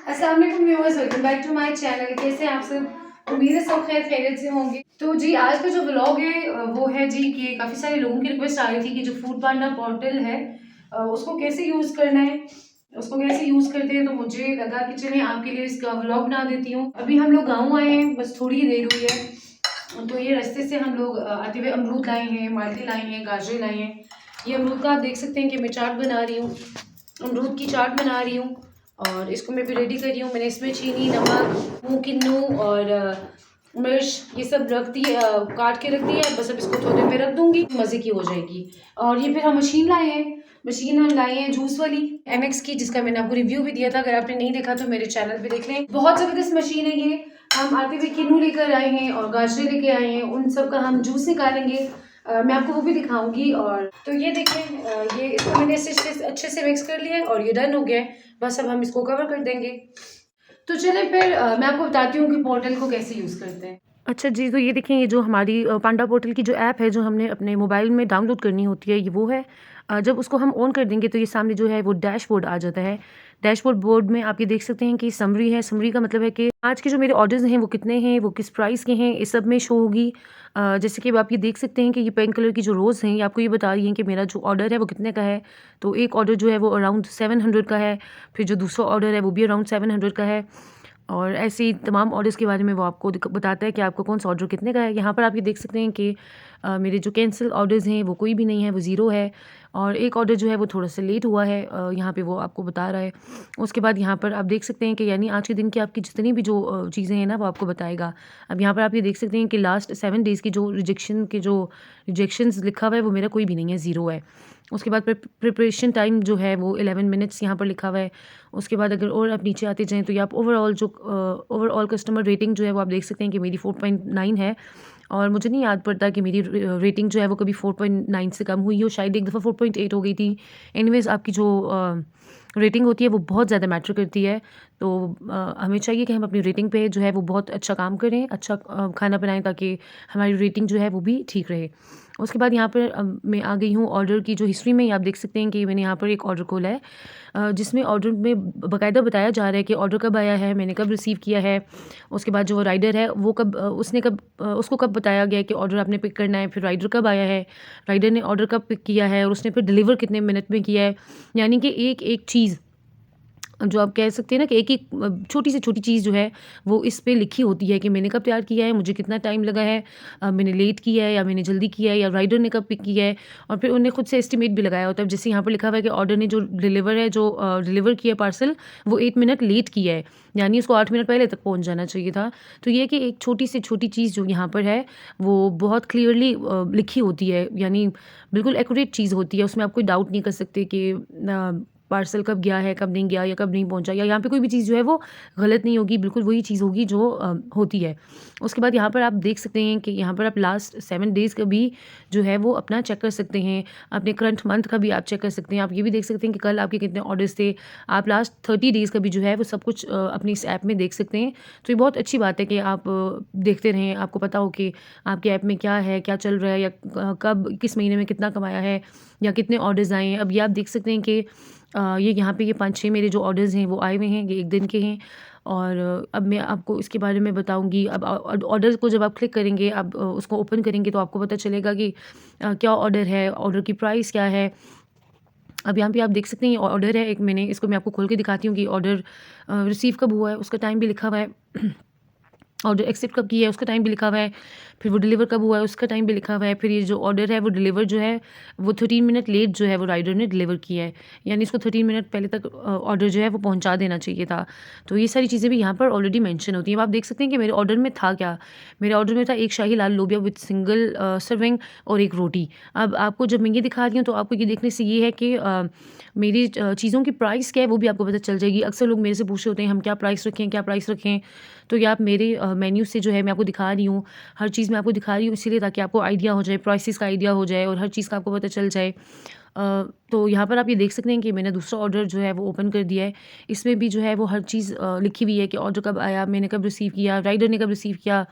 अस्सलाम वालेकुम viewers, welcome back to my channel. कैसे हैं आप सब? उम्मीद है सब खैर खैरियत से होंगे। तो जी आज का जो व्लॉग है वो है जी कि काफ़ी सारे लोगों की रिक्वेस्ट आ रही थी कि जो फूड पांडा पोर्टल है उसको कैसे यूज़ करना है, उसको कैसे यूज़ करते हैं। तो मुझे लगा कि चलिए आपके लिए इसका व्लॉग बना देती हूँ। अभी हम लोग गाँव आए हैं, बस थोड़ी ही देर हुई है। तो ये रास्ते से हम लोग आते हुए अमरूद लाए हैं, माल्टे लाए हैं, गाजर लाए हैं। ये अमरूद का आप देख सकते हैं कि मैं चाट बना रही हूँ, अमरूद की चाट बना रही हूँ। और इसको मैं भी रेडी कर रही हूँ। मैंने इसमें चीनी, नमक, मूंग किन्नू और मिर्च ये सब रख दी, काट के रख दी है। बस अब इसको थोड़ी देर पे रख दूंगी, मज़े की हो जाएगी। और ये फिर हम मशीन लाए हैं, मशीन हम लाए हैं जूस वाली एमएक्स की, जिसका मैंने आपको रिव्यू भी दिया था। अगर आपने नहीं देखा तो मेरे चैनल पे देख लें। बहुत ज़बरदस्त मशीन है ये। हम आते हुए किन्नू लेकर आए हैं और गाजरे लेके आए हैं, उन सब का हम जूस निकालेंगे। मैं आपको वो भी दिखाऊंगी। और तो ये देखें, ये इसको मैंने अच्छे से मिक्स कर लिया है और ये डन हो गया है। बस अब हम इसको कवर कर देंगे। तो चले फिर मैं आपको बताती हूँ कि पोर्टल को कैसे यूज़ करते हैं। अच्छा जी, तो ये देखें, ये जो हमारी पांडा पोर्टल की जो ऐप है, जो हमने अपने मोबाइल में डाउनलोड करनी होती है, ये वो है। जब उसको हम ऑन कर देंगे तो ये सामने जो है वो डैशबोर्ड आ जाता है। डैशबोर्ड में आप ये देख सकते हैं कि समरी है। समरी का मतलब है कि आज के जो मेरे ऑर्डर्स हैं वो कितने हैं, वो किस प्राइस के हैं, इस सब में शो होगी। जैसे कि अब आप ये देख सकते हैं कि ये पिंक कलर की जो रोज़ हैं, ये आपको ये बता रही हैं कि मेरा जो ऑर्डर है वो कितने का है। तो एक ऑर्डर जो है वो अराउंड 700 का है, फिर जो दूसरा ऑर्डर है वो भी अराउंड 700 का है। और ऐसे ही तमाम ऑर्डर्स के बारे में वो आपको बताता है कि आपको कौन सा ऑर्डर कितने का है। यहाँ पर आप ये देख सकते हैं कि मेरे जो कैंसिल ऑर्डर्स हैं वो कोई भी नहीं है, वो ज़ीरो है। और एक ऑर्डर जो है वो थोड़ा सा लेट हुआ है, यहाँ पे वो आपको बता रहा है। उसके बाद यहाँ पर आप देख सकते हैं कि यानी आज के दिन की आपकी जितनी भी जो चीज़ें हैं ना वो आपको बताएगा। अब यहाँ पर आप ये देख सकते हैं कि लास्ट 7 डेज़ की जो रिजेक्शंस लिखा हुआ है वो मेरा कोई भी नहीं है, ज़ीरो है। उसके बाद प्रिपरेशन टाइम जो है वो 11 मिनट्स यहाँ पर लिखा हुआ है। उसके बाद अगर और आप नीचे आते जाएँ तो ये आप ओवरऑल कस्टमर रेटिंग जो है वो आप देख सकते हैं कि मेरी 4.9 है। और मुझे नहीं याद पड़ता कि मेरी रेटिंग जो है वो कभी 4.9 से कम हुई हो, शायद एक दफ़ा 4.8 हो गई थी। एनीवेज़ आपकी जो रेटिंग होती है वो बहुत ज़्यादा मैटर करती है। तो हमें चाहिए कि हम अपनी रेटिंग पे जो है वो बहुत अच्छा काम करें, अच्छा खाना बनाएँ, ताकि हमारी रेटिंग जो है वो भी ठीक रहे। उसके बाद यहाँ पर मैं आ गई हूँ ऑर्डर की जो हिस्ट्री में। आप देख सकते हैं कि मैंने यहाँ पर एक ऑर्डर खोला है, जिसमें ऑर्डर में बाकायदा बताया जा रहा है कि ऑर्डर कब आया है, मैंने कब रिसीव किया है। उसके बाद जो राइडर है वो उसको कब बताया गया है कि ऑर्डर आपने पिक करना है, फिर राइडर कब आया है, राइडर ने ऑर्डर कब पिक किया है और उसने फिर डिलीवर कितने मिनट में किया है। यानी कि एक चीज़ जो आप कह सकते हैं ना कि एक-एक छोटी से छोटी चीज़ जो है वो इस पे लिखी होती है कि मैंने कब तैयार किया है, मुझे कितना टाइम लगा है, मैंने लेट किया है या मैंने जल्दी किया है, या राइडर ने कब पिक किया है। और फिर उन्होंने खुद से एस्टिमेट भी लगाया होता है। जैसे यहाँ पर लिखा हुआ है कि ऑर्डर ने जो डिलीवर किया पार्सल, वो 8 मिनट लेट किया है, यानी उसको 8 मिनट पहले तक पहुँच जाना चाहिए था। तो ये है कि एक छोटी से छोटी चीज़ जो यहाँ पर है वो बहुत क्लियरली लिखी होती है, यानी बिल्कुल एक्यूरेट चीज़ होती है। उसमें आप कोई डाउट नहीं कर सकते कि पार्सल कब गया है, कब नहीं गया, या कब नहीं पहुँचा, या यहाँ पे कोई भी चीज़ जो है वो गलत नहीं होगी, बिल्कुल वही चीज़ होगी जो होती है। उसके बाद यहाँ पर आप देख सकते हैं कि यहाँ पर आप लास्ट 7 डेज़ का भी जो है वो अपना चेक कर सकते हैं, अपने करंट मंथ का भी आप चेक कर सकते हैं। आप ये भी देख सकते हैं कि कल आपके कितने ऑर्डर्स थे। आप लास्ट 30 डेज़ का भी जो है वो सब कुछ अपनी इस ऐप में देख सकते हैं। तो ये बहुत अच्छी बात है कि आप देखते रहें, आपको पता हो कि आपके ऐप में क्या है, क्या चल रहा है, या कब किस महीने में कितना कमाया है, या कितने ऑर्डर्स आए हैं। अब ये आप देख सकते हैं कि ये यहाँ पे ये 5-6 मेरे जो ऑर्डर्स हैं वो आए हुए हैं, ये 1 दिन के हैं। और अब मैं आपको इसके बारे में बताऊँगी। अब ऑर्डर को जब आप क्लिक करेंगे, आप उसको ओपन करेंगे तो आपको पता चलेगा कि क्या ऑर्डर है, ऑर्डर की प्राइस क्या है। अब यहाँ पे आप देख सकते हैं ये ऑर्डर है एक, मैंने इसको मैं आपको खोल के दिखाती हूँ कि ऑर्डर रिसीव कब हुआ है, उसका टाइम भी लिखा हुआ है। ऑर्डर एक्सेप्ट कब किया है उसका टाइम भी लिखा हुआ है, फिर वो डिलीवर कब हुआ है उसका टाइम भी लिखा हुआ है, फिर ये जो ऑर्डर है वो डिलीवर जो है वो 13 मिनट लेट जो है वो राइडर ने डिलीवर किया है, यानी इसको 13 मिनट पहले तक ऑर्डर जो है वो पहुंचा देना चाहिए था। तो ये सारी चीज़ें भी यहाँ पर ऑलरेडी मेंशन होती हैं। अब आप देख सकते हैं कि मेरे ऑर्डर में था क्या। मेरे ऑर्डर में था एक शाही लाल लोबिया विद सिंगल सर्विंग और एक रोटी। अब आपको जब मैं ये दिखा रही हूँ तो आपको ये देखने से ये है कि मेरी चीज़ों की प्राइस क्या है वो भी आपको पता चल जाएगी। अक्सर लोग मेरे से पूछ रहे होते हैं हम क्या प्राइस रखें, क्या प्राइस रखें। तो ये आप मेरे मेन्यू से जो है मैं आपको दिखा रही हूँ, हर चीज़ मैं आपको दिखा रही हूँ इसीलिए ताकि आपको आइडिया हो जाए, प्राइसेस का आइडिया हो जाए और हर चीज़ का आपको पता चल जाए। तो यहाँ पर आप ये देख सकते हैं कि मैंने दूसरा ऑर्डर जो है वो ओपन कर दिया है। इसमें भी जो है वो हर चीज़ लिखी हुई है कि ऑर्डर कब आया, मैंने कब रिसीव किया, राइडर ने कब रिसीव किया,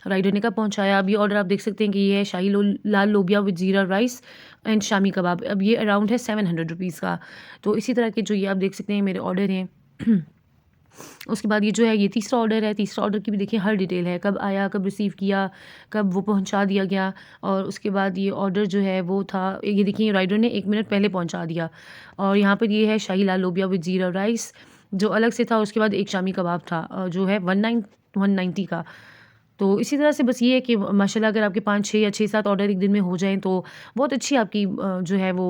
राइडर ने कब पहुँचाया। अब ये ऑर्डर आप देख सकते हैं कि ये है शाही लाल लोबिया विद ज़ीरा राइस एंड शामी कबाब। अब ये अराउंड है 700 रुपीज़ का। तो इसी तरह के जो ये आप देख सकते हैं मेरे ऑर्डर हैं। उसके बाद ये जो है ये तीसरा ऑर्डर है। तीसरा ऑर्डर की भी देखिए हर डिटेल है, कब आया, कब रिसीव किया, कब वो पहुँचा दिया गया। और उसके बाद ये ऑर्डर जो है वो था, ये देखिए राइडर ने 1 मिनट पहले पहुँचा दिया। और यहाँ पर ये है शाही लाल लोबिया विद ज़ीरा राइस जो अलग से था। उसके बाद एक शामी कबाब था जो है 190 का। तो इसी तरह से बस ये है कि माशाल्लाह अगर आपके 5-6 या 6-7 ऑर्डर एक दिन में हो जाएँ तो बहुत अच्छी आपकी जो है वो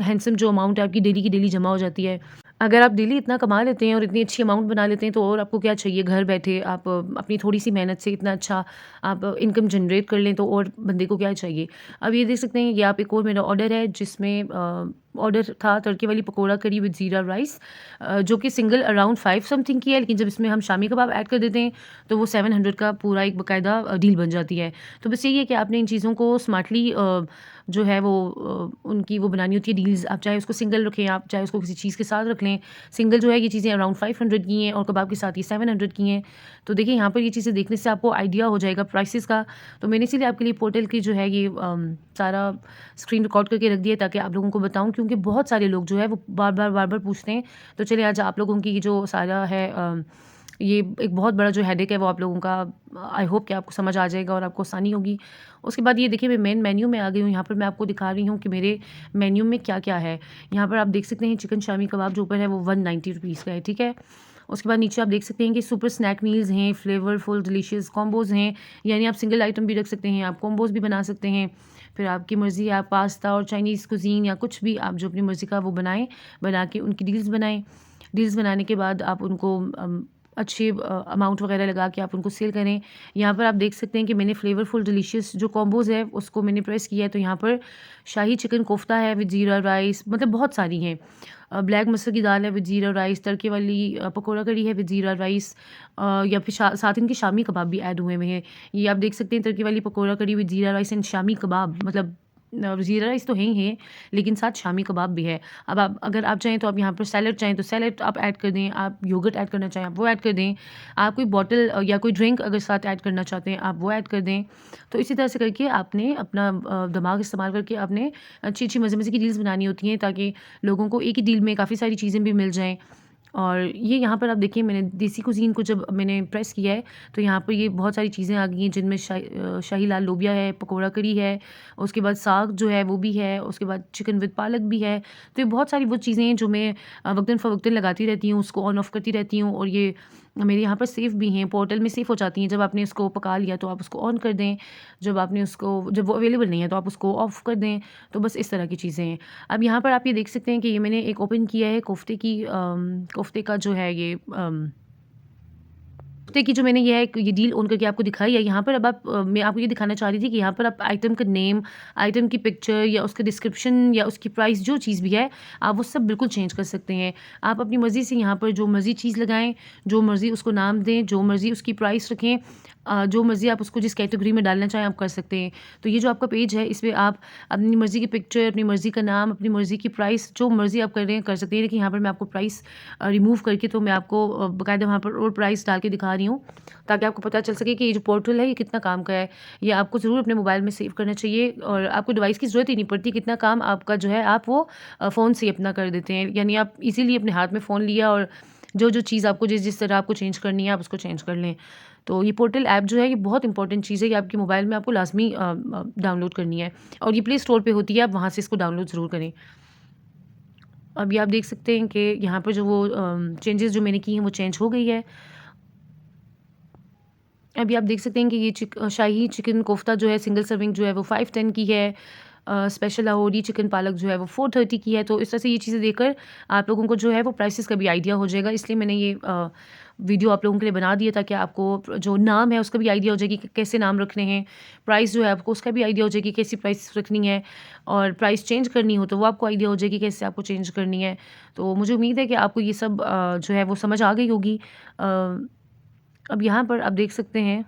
हैंडसम जो अमाउंट है आपकी डेली की डेली जमा हो जाती है। अगर आप डेली इतना कमा लेते हैं और इतनी अच्छी अमाउंट बना लेते हैं तो और आपको क्या चाहिए? घर बैठे आप अपनी थोड़ी-सी मेहनत से इतना अच्छा आप इनकम जनरेट कर लें तो और बंदे को क्या चाहिए? अब ये देख सकते हैं ये आप एक और मेरा ऑर्डर है जिसमें ऑर्डर था तड़के वाली पकोड़ा करी विद ज़ीरा राइस जो कि सिंगल अराउंड 5 समथिंग की है, लेकिन जब इसमें हम शामी कबाब ऐड कर देते हैं तो वो 700 का पूरा एक बाकायदा डील बन जाती है। तो बस यही है कि आपने इन चीज़ों को स्मार्टली जो है वो उनकी वो बनानी होती है डील्स। आप चाहे उसको सिंगल रखें, आप चाहे उसको किसी चीज़ के साथ रख लें। सिंगल जो है ये चीज़ें अराउंड 500 की हैं और कबाब के साथ ये 700 की हैं। तो देखिए यहाँ पर ये चीज़ें देखने से आपको आइडिया हो जाएगा प्राइसेस का। तो मैंने इसीलिए आपके लिए पोर्टल की जो है ये सारा स्क्रीन रिकॉर्ड करके रख दिया है ताकि आप लोगों को बताऊँ, क्योंकि बहुत सारे लोग जो है वो बार-बार पूछते हैं। तो चलिए आज आप लोगों की जो सारा है ये एक बहुत बड़ा जो हेडेक है वो आप लोगों का आई होप कि आपको समझ आ जाएगा और आपको आसानी होगी। उसके बाद ये देखिए मैं मेन मेन्यू में आ गई हूँ। यहाँ पर मैं आपको दिखा रही हूँ कि मेरे मेन्यू में क्या-क्या है। यहाँ पर आप देख सकते हैं चिकन शामी कबाब जो ऊपर है वो 190 रुपीज़ का है, ठीक है? उसके बाद नीचे आप देख सकते हैं कि सुपर स्नैक मील्स हैं, फ्लेवरफुल डिलीशियस कॉम्बोज़ हैं। यानी आप सिंगल आइटम भी रख सकते हैं, आप कॉम्बोज़ भी बना सकते हैं। फिर आपकी मर्ज़ी है आप पास्ता और चाइनीज़ कुज़ीन या कुछ भी आप जो अपनी मर्ज़ी का वो बनाएँ, बना के उनकी डील्स बनाएँ। डील्स बनाने के बाद आप उनको अच्छे अमाउंट वगैरह लगा के आप उनको सेल करें। यहाँ पर आप देख सकते हैं कि मैंने फ्लेवरफुल डिलीशियस जो कॉम्बोज़ है उसको मैंने प्रेस किया है, तो यहाँ पर शाही चिकन कोफ्ता है विद ज़ीरा राइस, मतलब बहुत सारी हैं। ब्लैक मसूर की दाल है विद ज़ीरा राइस, तड़के वाली पकौड़ा करी है विद ज़ीरा राइस या फिर साथ इनके शामी कबाब भी ऐड हुए हुए हैं। ये आप देख सकते हैं तड़के वाली पकौड़ा करी विद ज़ीरा राइस एंड शामी कबाब, मतलब ज़ीरा राइस तो है ही है, लेकिन साथ शामी कबाब भी है। अब आप अगर आप चाहें तो आप यहाँ पर सैलेड चाहें तो सैलेड आप ऐड कर दें, आप योगर्ट ऐड करना चाहें आप वो ऐड कर दें, आप कोई बॉटल या कोई ड्रिंक अगर साथ ऐड करना चाहते हैं आप वो ऐड कर दें। तो इसी तरह से करके आपने अपना दिमाग इस्तेमाल करके आपने अच्छी-अच्छी मज़े-मज़े की डील्स बनानी होती हैं ताकि लोगों को एक ही डील में काफ़ी सारी चीज़ें भी मिल जाएँ। और ये यहाँ पर आप देखिए मैंने देसी कुज़ीन को जब मैंने प्रेस किया है, तो यहाँ पर ये बहुत सारी चीज़ें आ गई हैं जिनमें शाही लाल लोबिया है, पकोड़ा करी है, उसके बाद साग जो है वो भी है, उसके बाद चिकन विद पालक भी है। तो ये बहुत सारी वो चीज़ें हैं जो मैं वक़्तन-फ़वक़्तन लगाती रहती हूँ, उसको ऑन ऑफ करती रहती हूँ और ये मेरे यहाँ पर सेव भी हैं, पोर्टल में सेव हो जाती हैं। जब आपने इसको पका लिया तो आप उसको ऑन कर दें, जब वो अवेलेबल नहीं है तो आप उसको ऑफ़ कर दें। तो बस इस तरह की चीज़ें हैं। अब यहाँ पर आप ये देख सकते हैं कि ये मैंने एक ओपन किया है कोफ्ते का जो है ये कोफ्ते की जो मैंने ये डील ऑन करके आपको दिखाई है। यहाँ पर अब मैं आपको ये दिखाना चाह रही थी कि यहाँ पर आप आइटम का नेम, आइटम की पिक्चर या उसका डिस्क्रिप्शन या उसकी प्राइस जो चीज़ भी है, आप वो सब बिल्कुल चेंज कर सकते हैं। आप अपनी मर्ज़ी से यहाँ पर जो मर्ज़ी चीज़ लगाएँ, जो मर्ज़ी उसको नाम दें, जो मर्ज़ी उसकी प्राइस रखें, जो मर्ज़ी आप उसको जिस कैटेगरी में डालना चाहें आप कर सकते हैं। तो ये जो आपका पेज है इसमें आप अपनी मर्ज़ी की पिक्चर, अपनी मर्ज़ी का नाम, अपनी मर्ज़ी की प्राइस जो मर्ज़ी आप कर रहे हैं कर सकते हैं। लेकिन यहाँ पर मैं आपको प्राइस रिमूव करके तो मैं आपको बाकायदा वहाँ पर और प्राइस डाल के दिखा रही हूँ, ताकि आपको पता चल सके कि ये जो पोर्टल है ये कितना काम का है। ये आपको ज़रूर अपने मोबाइल में सेव करना चाहिए और आपको डिवाइस की ज़रूरत ही नहीं पड़ती। कितना काम आपका जो है आप वो फ़ोन से ही अपना कर देते हैं। यानी आप इज़िली अपने हाथ में फ़ोन लिया और जो चीज़ आपको जिस तरह आपको चेंज करनी है आप उसको चेंज कर लें। तो ये पोर्टल ऐप जो है ये बहुत इंपॉर्टेंट चीज़ है, ये आपके मोबाइल में आपको लाज़मी डाउनलोड करनी है और ये प्ले स्टोर पे होती है, आप वहाँ से इसको डाउनलोड ज़रूर करें। अब ये आप देख सकते हैं कि यहाँ पर जो वो चेंजेज़ जो मैंने की हैं वो चेंज हो गई है। अभी आप देख सकते हैं कि ये शाही चिकन कोफ्ता जो है सिंगल सर्विंग जो है वो 510 की है। स्पेशल लाहौरी चिकन पालक जो है वो 430 की है। तो इस तरह से ये चीज़ें देखकर आप लोगों को जो है वो प्राइसेस का भी आइडिया हो जाएगा। इसलिए मैंने ये वीडियो आप लोगों के लिए बना दिया ताकि आपको जो नाम है उसका भी आइडिया हो जाएगी कि कैसे नाम रखने हैं। प्राइस जो है आपको उसका भी आइडिया हो जाएगी कैसी प्राइस रखनी है और प्राइस चेंज करनी हो तो वो आपको आइडिया हो जाएगी कैसे आपको चेंज करनी है। तो मुझे उम्मीद है कि आपको ये सब जो है वो समझ आ गई होगी। अब यहाँ पर आप देख सकते हैं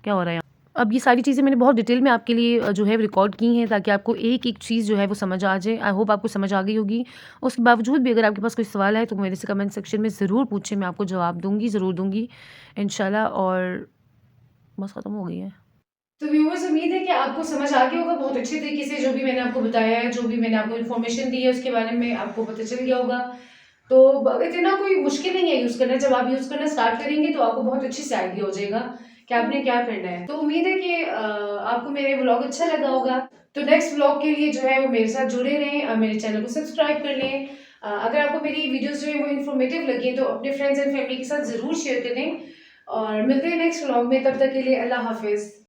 क्या हो रहा है यहाँ। अब ये सारी चीज़ें मैंने बहुत डिटेल में आपके लिए जो है रिकॉर्ड की हैं ताकि आपको एक-एक चीज़ जो है वो समझ आ जाए। आई होप आपको समझ आ गई होगी। उसके बावजूद भी अगर आपके पास कोई सवाल है तो मेरे से कमेंट सेक्शन में ज़रूर पूछें, मैं आपको जवाब दूँगी, ज़रूर दूँगी इंशाल्लाह। और बस ख़त्म हो गई है। तो व्यूअर्स उम्मीद है कि आपको समझ आ गया होगा बहुत अच्छे तरीके से जो भी मैंने आपको बताया है, जो भी मैंने आपको इन्फॉर्मेशन दी है उसके बारे में आपको पता चल गया होगा। तो इतना कोई मुश्किल नहीं है यूज़ करना। जब आप यूज़ करना स्टार्ट करेंगे तो आपको बहुत अच्छी से आइडिया हो जाएगा कि आपने क्या करना है। तो उम्मीद है कि आपको मेरे व्लॉग अच्छा लगा होगा। तो नेक्स्ट व्लॉग के लिए जो है वो मेरे साथ जुड़े रहें, मेरे चैनल को सब्सक्राइब कर लें। अगर आपको मेरी वीडियोस जो है वो इन्फॉर्मेटिव लगी तो अपने फ्रेंड्स एंड फैमिली के साथ ज़रूर शेयर करें और मिलते हैं नेक्स्ट व्लॉग में। तब तक के लिए अल्लाह हाफिज़।